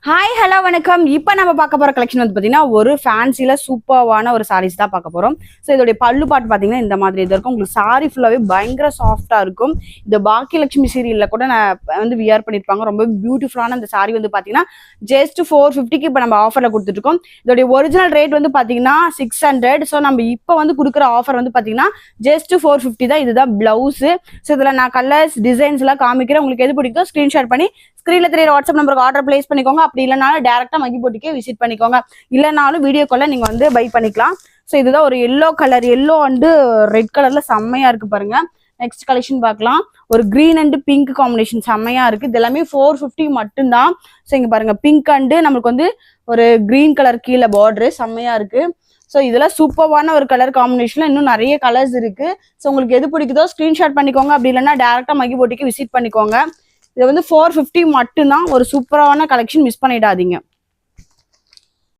Hi hello வணக்கம். இப்போ நம்ம பார்க்க போகிற கலெக்ஷன் வந்து பார்த்தீங்கன்னா ஒரு ஃபேன்சியில் சூப்பர்வான ஒரு சாரீஸ் தான் பார்க்க போகிறோம். ஸோ இதோடைய பல்லு பாட்டு பார்த்தீங்கன்னா இந்த மாதிரி இது இருக்கும். உங்களுக்கு சாரி ஃபுல்லாகவே பயங்கர சாஃப்டாக இருக்கும். இந்த பாக்கியலட்சுமி சீரியலில் கூட நான் வந்து வியர் பண்ணியிருப்பாங்க. ரொம்ப பியூட்டிஃபுல்லான இந்த சாரி வந்து பார்த்தீங்கன்னா ஜஸ்ட் 450க்கு இப்போ நம்ம ஆஃபரில் கொடுத்துட்ருக்கோம். இதோடைய ஒரிஜினல் ரேட் வந்து பார்த்தீங்கன்னா 600. ஸோ நம்ம இப்போ வந்து கொடுக்குற ஆஃபர் வந்து பார்த்தீங்கன்னா ஜஸ்ட் 450 தான். இதுதான் ப்ளவுஸு. ஸோ இதில் நான் கலர்ஸ் டிசைன்ஸ்லாம் காமிக்கிறேன். உங்களுக்கு எது பிடிக்கும் ஸ்க்ரீன்ஷாட் பண்ணி ஸ்க்ரீன்ல தெரியுற வாட்ஸ்அப் நம்பருக்கு ஆர்டர் பிளேஸ் பண்ணிக்கோங்க. அப்படி இல்லைனாலும் டேரக்டா மகி போட்டிக்கே விசிட் பண்ணிக்கோங்க. இல்லைனாலும் வீடியோ கால்ல நீங்க வந்து பை பண்ணிக்கலாம். ஸோ இதுதான் ஒரு yellow colour, yellow and red கலர்ல செம்மையா இருக்கு பாருங்க. நெக்ஸ்ட் கலெக்ஷன் பார்க்கலாம். ஒரு கிரீன் அண்ட் பிங்க் காம்பினேஷன் செம்மையா இருக்கு. இது எல்லாமே 450 மட்டும்தான். ஸோ இங்க பாருங்க பிங்க் அண்டு நம்மளுக்கு வந்து ஒரு கிரீன் கலர் கீழே பார்டரு செம்மையா இருக்கு. ஸோ இதெல்லாம் சூப்பர்வான ஒரு கலர் காம்பினேஷன்ல இன்னும் நிறைய கலர்ஸ் இருக்கு. ஸோ உங்களுக்கு எது பிடிக்குதோ ஸ்கிரீன்ஷாட் பண்ணிக்கோங்க. அப்படி இல்லைன்னா டேரக்டா மகி போட்டிக்கு விசிட் பண்ணிக்கோங்க. இது வந்து 450 மட்டும்தான். ஒரு சூப்பரான கலெக்ஷன், மிஸ் பண்ணிடாதீங்க.